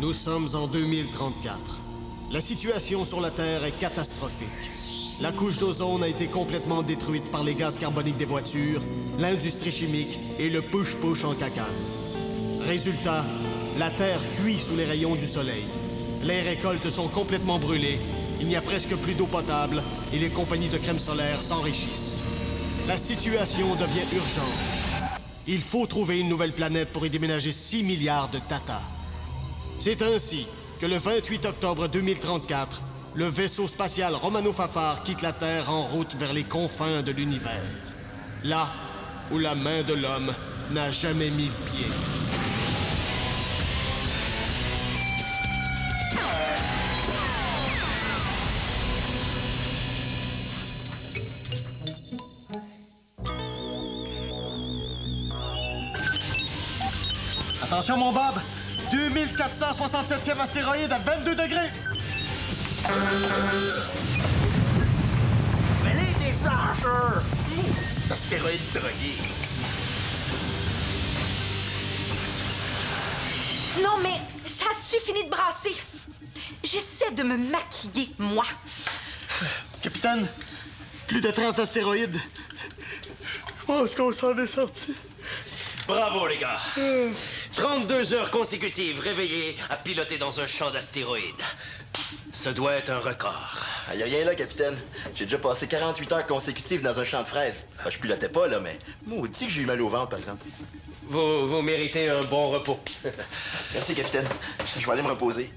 Nous sommes en 2034. La situation sur la Terre est catastrophique. La couche d'ozone a été complètement détruite par les gaz carboniques des voitures, l'industrie chimique et le push-push en cacane. Résultat, la Terre cuit sous les rayons du soleil. Les récoltes sont complètement brûlées, il n'y a presque plus d'eau potable et les compagnies de crème solaire s'enrichissent. La situation devient urgente. Il faut trouver une nouvelle planète pour y déménager 6 milliards de Tata. C'est ainsi que le 28 octobre 2034, le vaisseau spatial Romano Fafar quitte la Terre en route vers les confins de l'univers. Là où la main de l'homme n'a jamais mis le pied. Attention, mon Bob! 2467e astéroïde à 22 degrés! Mais les déchargeurs! Petit astéroïde drogué! Non, mais ça a-tu fini de brasser? J'essaie de me maquiller, moi. Capitaine, plus de traces d'astéroïdes. Je pense qu'on s'en est sorti. Bravo, les gars! 32 heures consécutives réveillées à piloter dans un champ d'astéroïdes. Ce doit être un record. Y a rien là, capitaine. J'ai déjà passé 48 heures consécutives dans un champ de fraises. Je pilotais pas, là, mais maudit que j'ai eu mal au ventre, par exemple. Vous méritez un bon repos. Merci, capitaine. Je vais aller me reposer.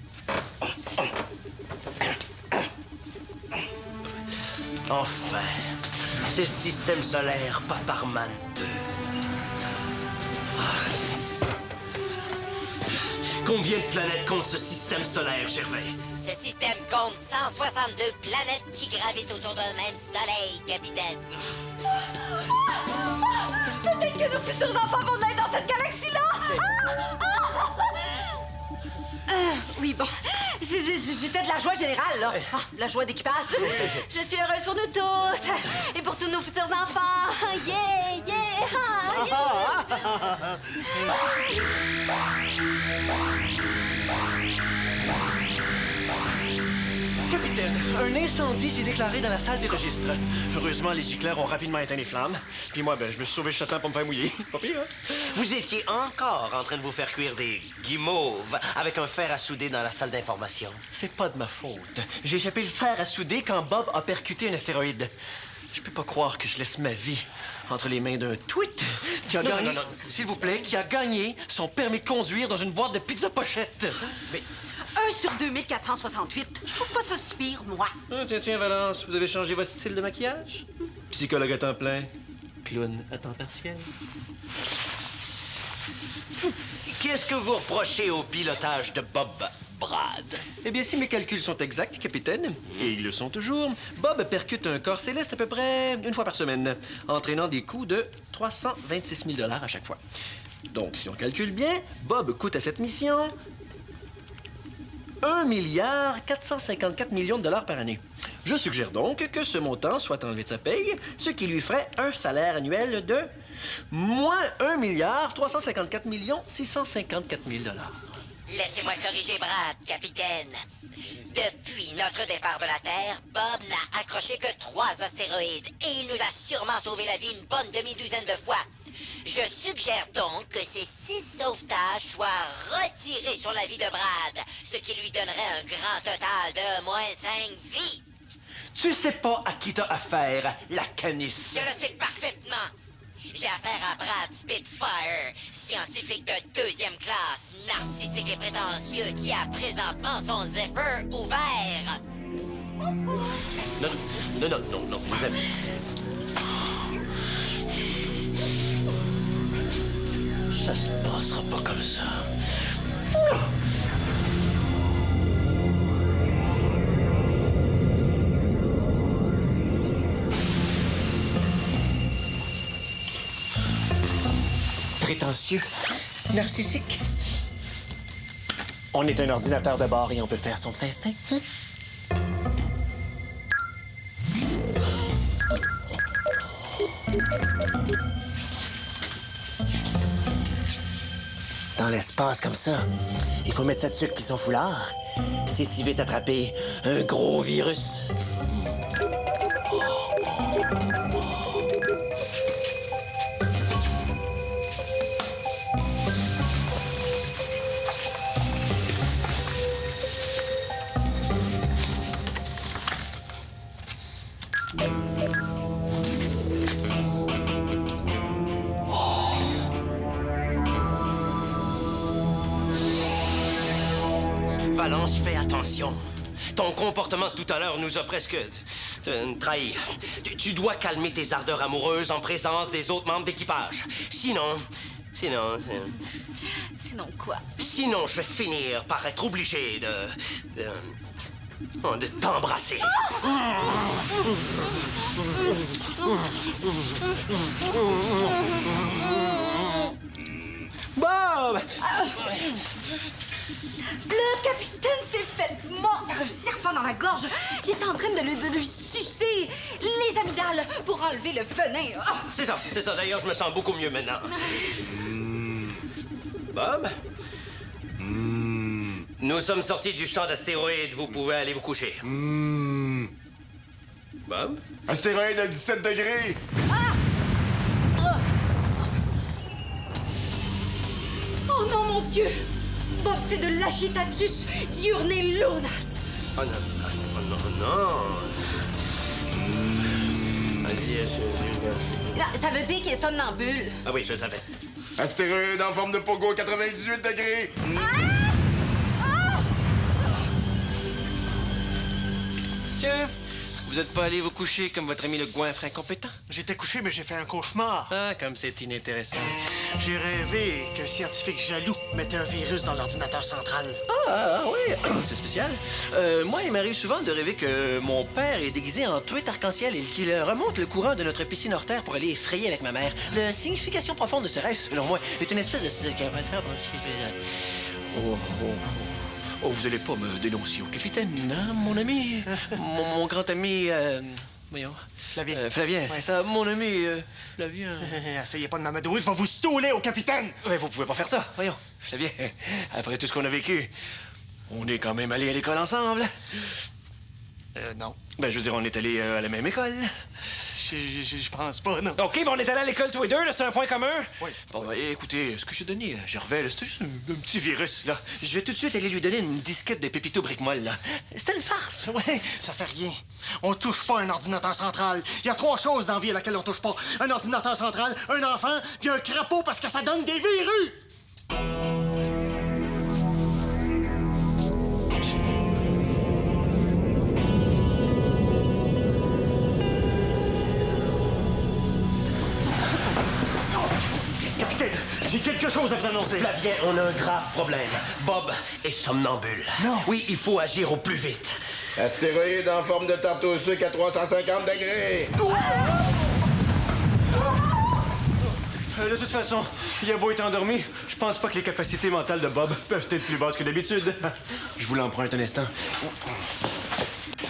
Enfin, c'est le système solaire Paparman 2. Combien de planètes compte ce système solaire, Gervais? Ce système compte 162 planètes qui gravitent autour d'un même soleil, capitaine. Peut-être que nos futurs enfants vont naître dans cette galaxie-là! Oui, bon. C'était de la joie générale, là. De la joie d'équipage. Je suis heureuse pour nous tous. Et pour tous nos futurs enfants. Yeah, yeah, yeah. Capitaine, un incendie s'est déclaré dans la salle des registres. Heureusement, les gicleurs ont rapidement éteint les flammes. Puis moi, je me suis sauvé le temps pour me faire mouiller. Pas pire, hein? Vous étiez encore en train de vous faire cuire des guimauves avec un fer à souder dans la salle d'information. C'est pas de ma faute. J'ai échappé le fer à souder quand Bob a percuté un astéroïde. Je peux pas croire que je laisse ma vie entre les mains d'un tweet qui a gagné... Non, s'il vous plaît, qui a gagné son permis de conduire dans une boîte de pizza pochette. Mais... 1 sur 2468. Je trouve pas ça si pire, moi. Ah, tiens, Valence, vous avez changé votre style de maquillage? Psychologue à temps plein, clown à temps partiel. Qu'est-ce que vous reprochez au pilotage de Bob Brad? Eh bien, si mes calculs sont exacts, capitaine, et ils le sont toujours, Bob percute un corps céleste à peu près une fois par semaine, entraînant des coûts de 326 000 $ à chaque fois. Donc, si on calcule bien, Bob coûte à cette mission 1,454 milliard $ par année. Je suggère donc que ce montant soit enlevé de sa paye, ce qui lui ferait un salaire annuel de moins 1,354 654 000 $. Laissez-moi corriger Brad, capitaine. Depuis notre départ de la Terre, Bob n'a accroché que 3 astéroïdes et il nous a sûrement sauvé la vie une bonne demi-douzaine de fois. Je suggère donc que ces 6 sauvetages soient retirés sur la vie de Brad, ce qui lui donnerait un grand total de moins 5 vies. Tu sais pas à qui t'as affaire, la canisse. Je le sais parfaitement. J'ai affaire à Brad Spitfire, scientifique de 2e classe, narcissique et prétentieux qui a présentement son zipper ouvert. Non, vous avez... Ça se passera pas comme ça. Prétentieux. Narcissique. On est un ordinateur de bord et on veut faire son fin-fin. Hein? Dans l'espace comme ça. Il faut mettre ça dessus puis son foulard. C'est si vite attraper un gros virus. Valence, fais attention. Ton comportement de tout à l'heure nous a presque trahis. Tu dois calmer tes ardeurs amoureuses en présence des autres membres d'équipage. Sinon, quoi? Sinon, je vais finir par être obligé de t'embrasser. Bob! Le capitaine s'est fait mordre par un serpent dans la gorge. J'étais en train de lui sucer les amygdales pour enlever le venin. Ah! C'est ça. D'ailleurs, je me sens beaucoup mieux maintenant. Bob? Nous sommes sortis du champ d'astéroïdes. Vous pouvez aller vous coucher. Bob? Astéroïde à 17 degrés! Oh non, mon Dieu! Bob fait de l'agitatus diurnae lunas. Oh non. Ça veut dire qu'il est somnambule. Ah oui, je le savais. Astéroïde en forme de pogo à 98 degrés! Tiens, vous êtes pas allé vous coucher comme votre ami le goinfre incompétent? J'étais couché, mais j'ai fait un cauchemar. Ah, comme c'est inintéressant. J'ai rêvé qu'un scientifique jaloux mettait un virus dans l'ordinateur central. Oui, c'est spécial. Moi, il m'arrive souvent de rêver que mon père est déguisé en truite arc-en-ciel et qu'il remonte le courant de notre piscine hors terre pour aller effrayer avec ma mère. La signification profonde de ce rêve, selon moi, est une espèce de... Oh, vous allez pas me dénoncer au capitaine, hein, mon ami? mon grand ami... voyons. Flavien. Flavien, Ouais. c'est ça, mon ami Flavien. Essayez pas de m'amadouer, je vais vous stouler au capitaine! Ouais, vous pouvez pas faire ça, voyons. Flavien, après tout ce qu'on a vécu, on est quand même allés à l'école ensemble. Non. Ben, je veux dire, on est allés à la même école. Je pense pas, non. OK, ben on est allés à l'école tous les deux, là, c'est un point commun? Oui. Bon, ben, écoutez, ce que j'ai donné à Gervais, là, c'était juste un petit virus, là. Je vais tout de suite aller lui donner une disquette de Pépito Brique-Molle, là. C'était une farce. Ouais, ça fait rien. On touche pas un ordinateur central. Il y a 3 choses dans la vie à laquelle on touche pas. Un ordinateur central, un enfant, puis un crapaud parce que ça donne des virus! Capitaine, j'ai quelque chose à vous annoncer. Flavien, on a un grave problème. Bob est somnambule. Non. Oui, il faut agir au plus vite. Astéroïde en forme de tarte au sucre à 350 degrés. De toute façon, il a beau être endormi, je pense pas que les capacités mentales de Bob peuvent être plus basses que d'habitude. Je vous l'emprunte un instant.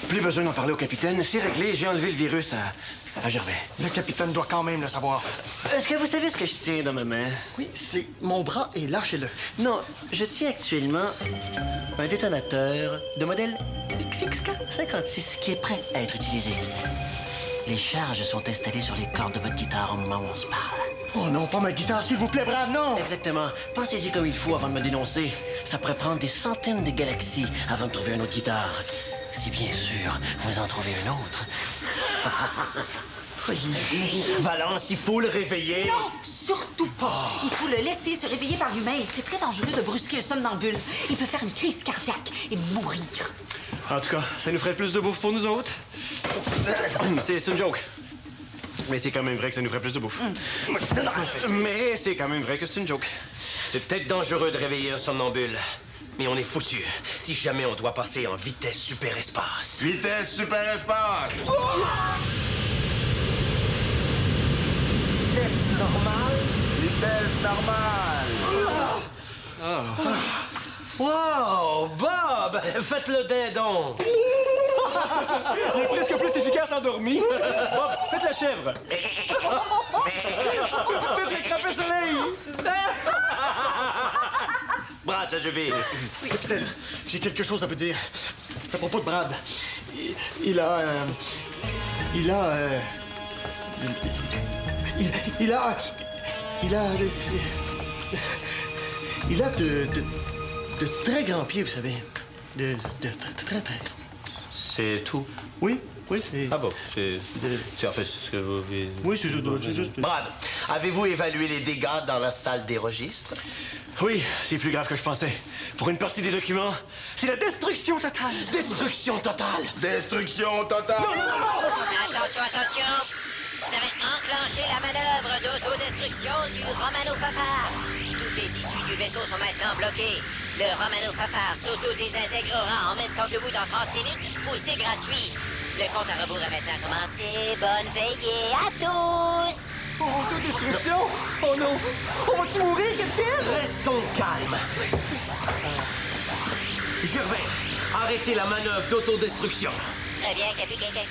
Plus besoin d'en parler au capitaine. C'est réglé, j'ai enlevé le virus à Gervais. Le capitaine doit quand même le savoir. Est-ce que vous savez ce que je tiens dans ma main? Oui, c'est mon bras et lâchez-le. Non, je tiens actuellement un détonateur de modèle XXK56 qui est prêt à être utilisé. Les charges sont installées sur les cordes de votre guitare au moment où on se parle. Oh non, pas ma guitare, s'il vous plaît, Brad, non! Exactement. Pensez-y comme il faut avant de me dénoncer. Ça pourrait prendre des centaines de galaxies avant de trouver une autre guitare. Si bien sûr, vous en trouvez une autre. Valence, il faut le réveiller. Non, surtout pas. Il faut le laisser se réveiller par lui-même. C'est très dangereux de brusquer un somnambule. Il peut faire une crise cardiaque et mourir. En tout cas, ça nous ferait plus de bouffe pour nous autres. C'est une joke. Mais c'est quand même vrai que ça nous ferait plus de bouffe. Mais c'est quand même vrai que c'est une joke. C'est peut-être dangereux de réveiller un somnambule, mais on est foutu si jamais on doit passer en vitesse super-espace. Vitesse super-espace. Vitesse normale? Vitesse normale. Wow, Bob! Faites le dindon! Il est presque plus efficace endormi. Bon, faites la chèvre. Faites le crapet soleil. passe, Azeville? Capitaine, j'ai quelque chose à vous dire. C'est à propos de Brad. Il a de très grands pieds, vous savez. De très, très... C'est tout. Oui, c'est... Ah bon, c'est en fait ce que vous... Oui, c'est juste... Brad, avez-vous évalué les dégâts dans la salle des registres? Oui, c'est plus grave que je pensais. Pour une partie des documents, c'est la destruction totale. Destruction totale! Destruction totale! Attention, attention! Vous avez enclenché la manœuvre d'autodestruction du Romano Fafard. Toutes les issues du vaisseau sont maintenant bloquées. Le Romano Fafard s'auto-désintégrera en même temps que vous dans 30 minutes ou c'est gratuit. Le compte à rebours a maintenant commencé. Bonne veillée à tous! Autodestruction? Oh non! On va-tu mourir, capitaine? Restons calmes. Gervais, arrêtez la manœuvre d'autodestruction. Très bien, capitaine.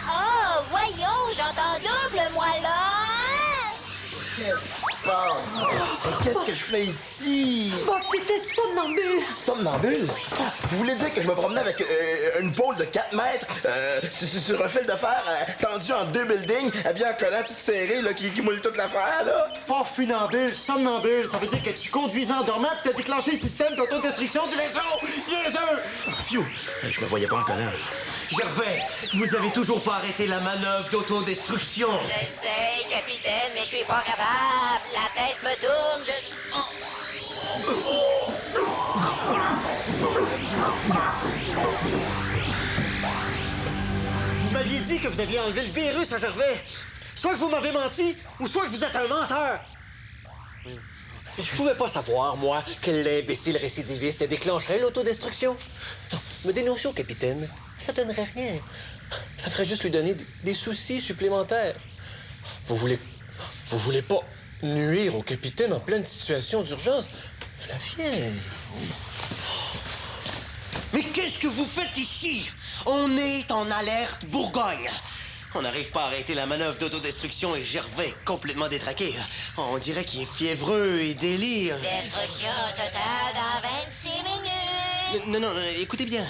Oh, voyons, j'entends double, moi, là! Qu'est-ce qui se passe? Qu'est-ce que je fais ici? Bob, t'étais somnambule. Somnambule? Vous voulez dire que je me promenais avec une pôle de 4 mètres sur un fil de fer tendu en 2 buildings, habillé en collant tout serré là, qui moule toute l'affaire, là? Pas funambule, somnambule. Ça veut dire que tu conduisais en dormant puis t'as déclenché le système d'autodestruction du vaisseau. Niaiseux! Phew! Je me voyais pas en collant. Gervais, vous avez toujours pas arrêté la manœuvre d'autodestruction. J'essaye, capitaine, mais je suis pas capable. La tête me tourne, Vous m'aviez dit que vous aviez enlevé le virus à Gervais. Soit que vous m'avez menti, ou soit que vous êtes un menteur. Je pouvais pas savoir, moi, que l'imbécile récidiviste déclencherait l'autodestruction. Me dénoncer au capitaine, ça donnerait rien. Ça ferait juste lui donner des soucis supplémentaires. Vous voulez pas nuire au capitaine en pleine situation d'urgence? Flavien. Mais qu'est-ce que vous faites ici? On est en alerte Bourgogne. On n'arrive pas à arrêter la manœuvre d'autodestruction et Gervais est complètement détraqué. On dirait qu'il est fiévreux et délire. Destruction totale dans 26 minutes. Non, écoutez bien.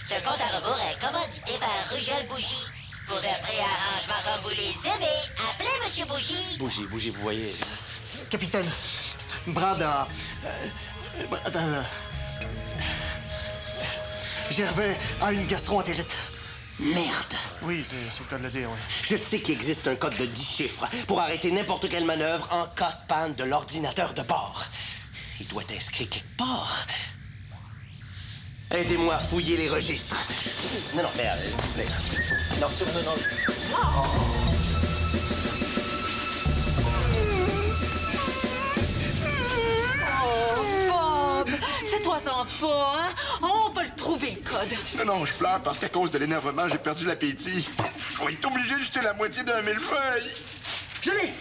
Ce compte à rebours est commandité par Rugel Bougie. Pour de préarrangements comme vous les aimez, appelez Monsieur Bougie. Bougie, vous voyez. Capitaine, Brad a... Gervais a une gastro-entérite. Merde. Oui, c'est le cas de le dire, oui. Je sais qu'il existe un code de 10 chiffres pour arrêter n'importe quelle manœuvre en cas de panne de l'ordinateur de bord. Il doit être inscrit quelque part. Aidez-moi à fouiller les registres. Non, mais s'il vous plaît. Non. Oh, Bob, fais-toi-en pas, hein? On va le trouver, le code. Non, je pleure parce qu'à cause de l'énervement, j'ai perdu l'appétit. Je vais être obligé de jeter la moitié d'un millefeuille. Je l'ai!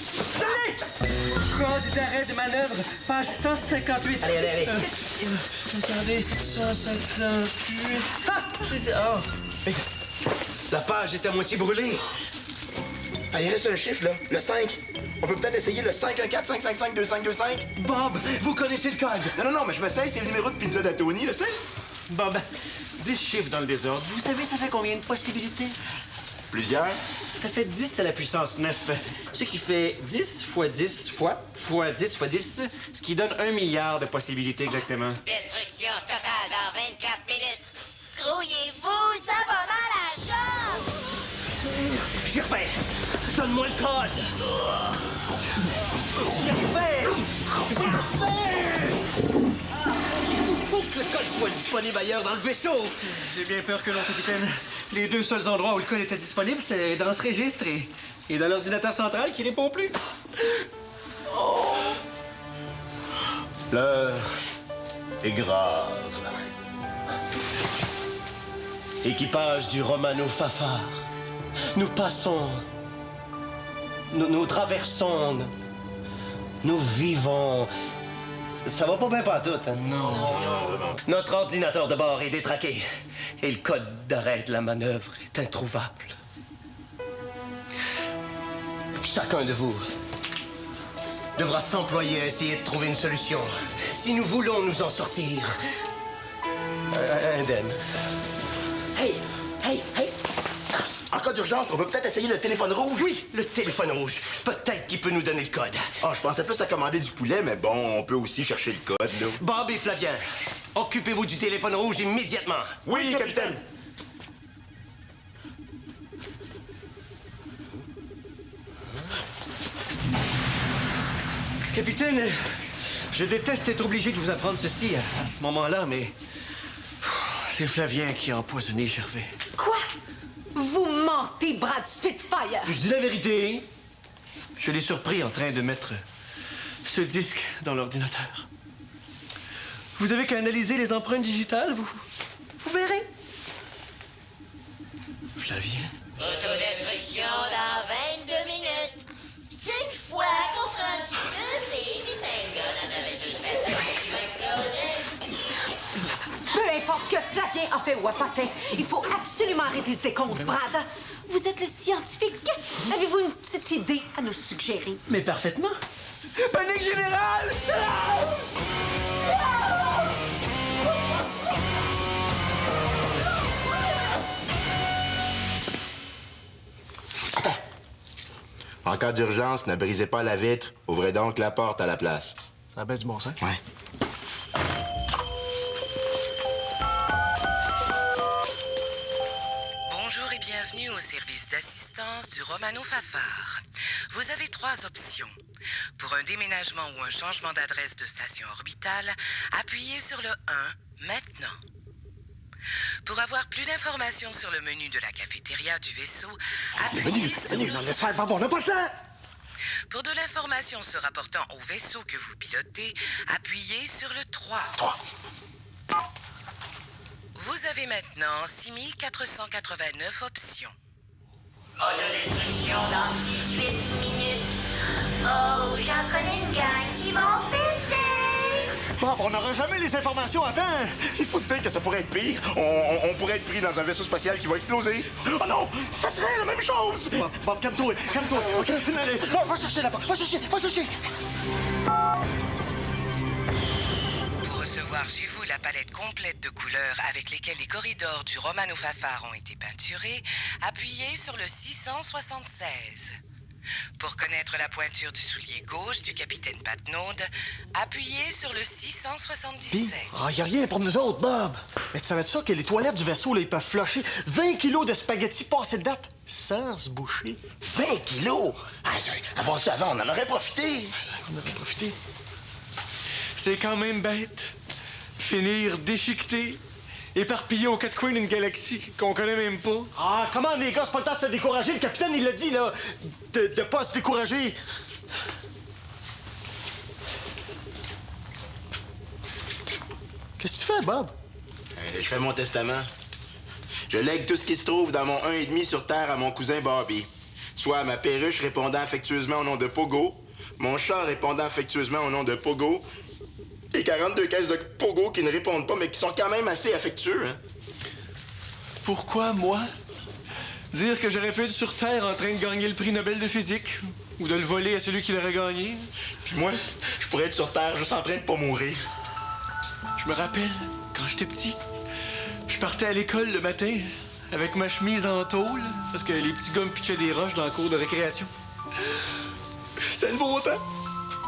Code d'arrêt de manœuvre, page 158. Allez. Regardez, 158. Ah! C'est ça. Oh. La page est à moitié brûlée. Ah, il reste un chiffre, là. Le 5. On peut peut-être essayer le 514-555-2525. Bob, vous connaissez le code. Non, mais je me sais, c'est le numéro de pizza d'Atoni, là, tu sais. Bob, 10 chiffres dans le désordre. Vous savez, ça fait combien de possibilités? Plusieurs. Ça fait 10 à la puissance 9. Ce qui fait 10 fois 10 fois 10 fois 10, ce qui donne 1 milliard de possibilités exactement. Destruction totale dans 24 minutes. Grouillez-vous, ça va mal à la jambe. Gervais, donne-moi le code. Gervais! Il faut que le code soit disponible ailleurs dans le vaisseau. J'ai bien peur que non, capitaine. Les deux seuls endroits où le code était disponible, c'était dans ce registre et dans l'ordinateur central qui répond plus. L'heure est grave. Équipage du Romano Fafard, nous passons, nous traversons, nous vivons. Ça va pas bien pantoute, hein? Non. Notre ordinateur de bord est détraqué et le code d'arrêt de la manœuvre est introuvable. Chacun de vous devra s'employer à essayer de trouver une solution. si nous voulons nous en sortir. Indemne. Hey! En cas d'urgence, on peut peut-être essayer le téléphone rouge? Oui, le téléphone rouge. Peut-être qu'il peut nous donner le code. Ah, je pensais plus à commander du poulet, mais bon, on peut aussi chercher le code, là. Bob et Flavien, occupez-vous du téléphone rouge immédiatement. Oui, capitaine! Capitaine, je déteste être obligé de vous apprendre ceci à ce moment-là, mais c'est Flavien qui a empoisonné Gervais. Quoi? Vous mentez, Brad Spitfire! Je dis la vérité. Je l'ai surpris en train de mettre ce disque dans l'ordinateur. Vous avez qu'à analyser les empreintes digitales, vous verrez. Flavien? Autodestruction dans 22 minutes. C'est une fois qu'on prend deux filles puis 5 gars dans un vaisseau spatial qui va exploser. Peu importe ce que Flavien a fait ou a pas fait, il faut absolument arrêter ce décompte, Brad. Vous êtes le scientifique. Avez-vous une petite idée à nous suggérer? Mais parfaitement. Panique générale! Attends. En cas d'urgence, ne brisez pas la vitre. Ouvrez donc la porte à la place. Ça baisse du bon sens. Ouais. Bonjour et bienvenue au service d'assistance du Romano Fafard. Vous avez 3 options. Pour un déménagement ou un changement d'adresse de station orbitale, appuyez sur le 1 maintenant. Pour avoir plus d'informations sur le menu de la cafétéria du vaisseau, appuyez sur le 2. Laisse faire, on n'a pas le temps! Pour de l'information se rapportant au vaisseau que vous pilotez, appuyez sur le 3. Vous avez maintenant 6489 options. Autodestruction dans 18 minutes. Oh, j'en connais une gang qui vont péter. Bob, on n'aura jamais les informations à temps! Il faut se dire que ça pourrait être pire. On pourrait être pris dans un vaisseau spatial qui va exploser. Oh non! Ça serait la même chose! Bob, calme-toi, OK? Allez, va chercher là-bas, va chercher! Pour recevoir chez vous la palette complète de couleurs avec lesquelles les corridors du Romano Fafard ont été peinturés, appuyez sur le 676. Pour connaître la pointure du soulier gauche du capitaine Patnaud, appuyez sur le 677. Ah, y a rien pour nous autres, Bob! Mais tu savais-tu ça que les toilettes du vaisseau, là, ils peuvent flusher 20 kilos de spaghettis passés de date sans se boucher? 20 kilos! Avant ça, avant, on en aurait profité. On aurait profité. C'est quand même bête. Finir déchiqueté, éparpillé aux 4 coins d'une galaxie qu'on connaît même pas. Ah, comment, les gars, c'est pas le temps de se décourager. Le capitaine, il l'a dit, là, de pas se décourager. Qu'est-ce que tu fais, Bob? Je fais mon testament. Je lègue tout ce qui se trouve dans mon 1,5 sur Terre à mon cousin Bobby. Soit ma perruche répondant affectueusement au nom de Pogo, mon chat répondant affectueusement au nom de Pogo, et 42 caisses de Pogo qui ne répondent pas, mais qui sont quand même assez affectueux, hein? Pourquoi, moi? Dire que j'aurais pu être sur Terre en train de gagner le prix Nobel de physique? Ou de le voler à celui qui l'aurait gagné? Puis moi, je pourrais être sur Terre juste en train de pas mourir. Je me rappelle, quand j'étais petit, je partais à l'école le matin avec ma chemise en tôle parce que les petits gars me pitchaient des roches dans la cour de récréation. C'était le beau temps.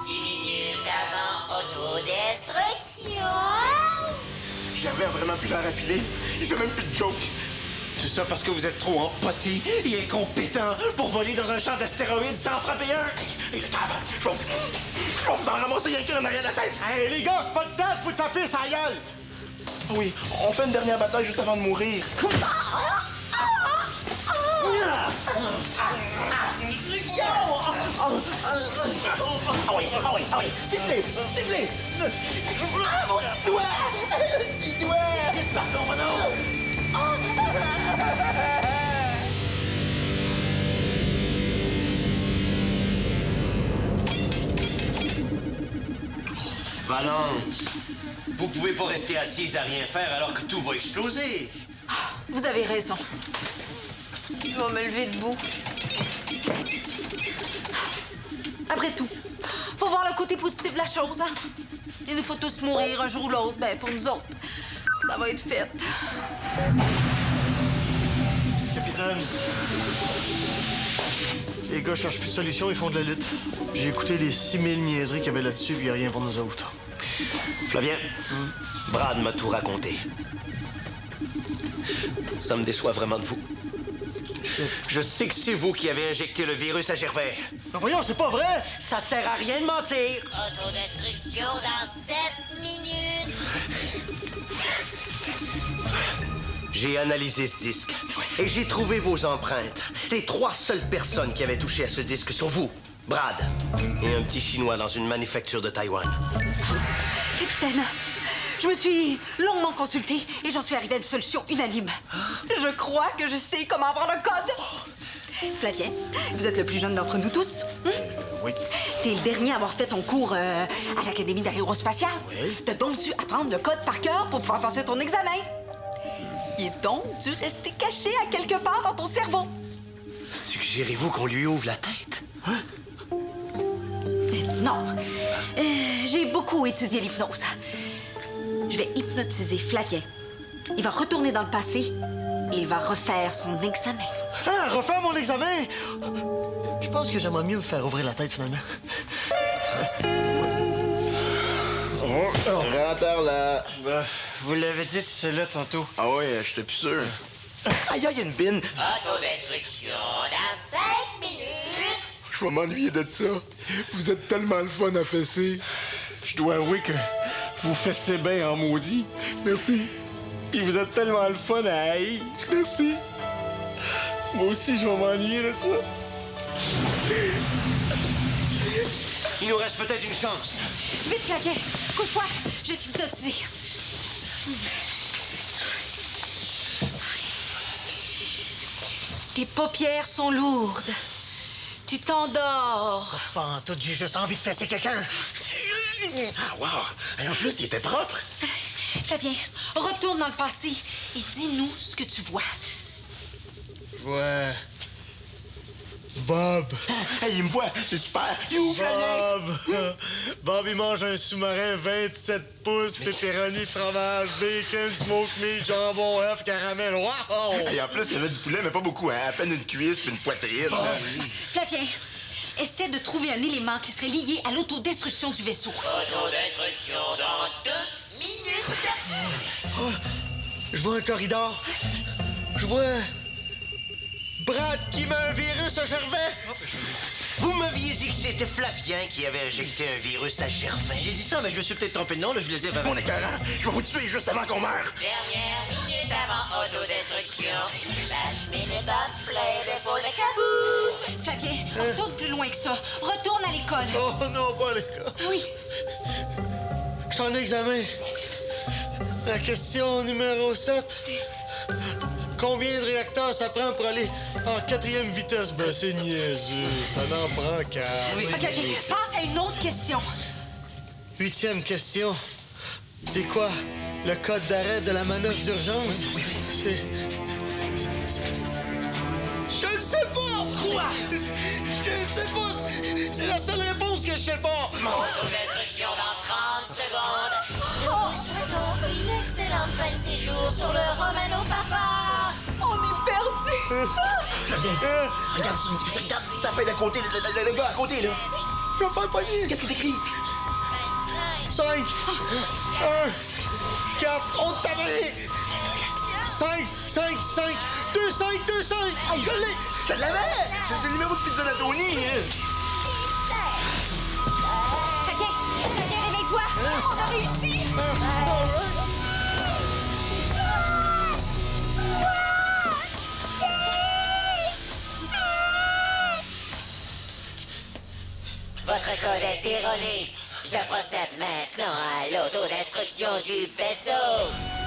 10 minutes avant autodestruction. J'avais vraiment plus l'air affilé. Il fait même plus de joke. Tout ça parce que vous êtes trop empotés et incompétents pour voler dans un champ d'astéroïdes sans frapper un. Et le cave, je vais vous en ramasser quelqu'un en arrière de la tête. Hey, les gars, c'est pas le temps de vous taper sa gueule! Oui, on fait une dernière bataille juste avant de mourir. Sifflez! Sifflez! Ah, mon petit doigt! Petit doigt! Pardon, Renaud! Valence, vous pouvez pas rester assise à rien faire alors que tout va exploser. Vous avez raison. Je vais me lever debout. Après tout, faut voir le côté positif de la chose, hein? Il nous faut tous mourir un jour ou l'autre. Ben, pour nous autres, ça va être fait. Capitaine, les gars cherchent plus de solution, ils font de la lutte. J'ai écouté les 6000 niaiseries qu'il y avait là-dessus, puis il n'y a rien pour nous autres. Flavien, Brad m'a tout raconté. Ça me déçoit vraiment de vous. Je sais que c'est vous qui avez injecté le virus à Gervais. Mais voyons, c'est pas vrai! Ça sert à rien de mentir. Autodestruction dans 7 minutes. J'ai analysé ce disque et j'ai trouvé vos empreintes. Les 3 seules personnes qui avaient touché à ce disque sont vous, Brad, et un petit Chinois dans une manufacture de Taïwan. Capitaine, je me suis longuement consultée et j'en suis arrivée à une solution unanime. Je crois que je sais comment avoir le code. Flavien, vous êtes le plus jeune d'entre nous tous. Oui. T'es le dernier à avoir fait ton cours à l'Académie d'aérospatiale. Oui. T'as donc dû apprendre le code par cœur pour pouvoir passer ton examen. Il est donc dû rester caché à quelque part dans ton cerveau. Suggérez-vous qu'on lui ouvre la tête? Non. J'ai beaucoup étudié l'hypnose. Je vais hypnotiser Flavien. Il va retourner dans le passé et il va refaire son examen. Ah, refaire mon examen! Je pense que j'aimerais mieux me faire ouvrir la tête, finalement. Rentre là. Vous l'avez dit, celle-là, tantôt. Ah ouais, j'étais plus sûr. Aïe, aïe, une bine. Autodestruction dans 5 minutes. Je vais m'ennuyer de ça. Vous êtes tellement le fun à fesser. Je dois avouer que vous fessez bien en maudit. Merci. Puis vous êtes tellement le fun à haïr. Merci. Moi aussi, je vais m'ennuyer de ça. Il nous reste peut-être une chance. Vite, Flavien, couche-toi. Je vais t'hypnotiser. Tes paupières sont lourdes. Tu t'endors. Pas en tout, j'ai juste envie de fesser quelqu'un. Ah, wow. Et en plus, il était propre. Flavien, retourne dans le passé et dis-nous ce que tu vois. Je vois... Bob. Hey, il me voit, c'est super. Il ouvre la Bob. Bob, il mange un sous-marin 27 pouces, pepperoni, fromage, bacon, smoke meat, jambon, œuf, caramel. Wow! Et en plus, il y avait du poulet, mais pas beaucoup, hein. À peine une cuisse puis une poitrine. Flavien, essaie de trouver un élément qui serait lié à l'autodestruction du vaisseau. Autodestruction dans 2 minutes. Oh, je vois un corridor. Je vois... Brad qui met un virus à Gervais. Vous m'aviez dit que c'était Flavien qui avait injecté un virus à Gervais. J'ai dit ça, mais je me suis peut-être trompé de nom, là, je voulais dire... Mon écœurant, je vais vous tuer juste avant qu'on meure. Dernière minute avant autodestruction. Last minute of play before the kaboom. Flavien, retourne plus loin que ça. Retourne à l'école. Oh non, pas l'école. Oui. Je suis en examen. La question numéro 7. Combien de réacteurs ça prend pour aller en 4e vitesse? Ben, c'est niaiseux. Ça n'en prend qu'à... Oui. OK. Passe à une autre question. 8e question. C'est quoi le code d'arrêt de la manœuvre d'urgence? C'est... Je ne sais pas! Quoi? Je ne sais pas! C'est la seule réponse que je sais pas! Autodestruction dans 30 secondes. Nous vous souhaitons une excellente fin de séjour sur le Romano Fafard. On est perdus. Regarde sa feuille d'à côté, le gars à côté, là. Je vais me faire pogner! Qu'est-ce que t'écris? 5, 1, 4, on t'a mis! 5, 2, 5. Hey, je l'ai! Je l'avais! C'est le numéro de pizza d'Antoni, hein? Flavien, réveille-toi. On a réussi. Votre code est erroné. Je procède maintenant à l'autodestruction du vaisseau.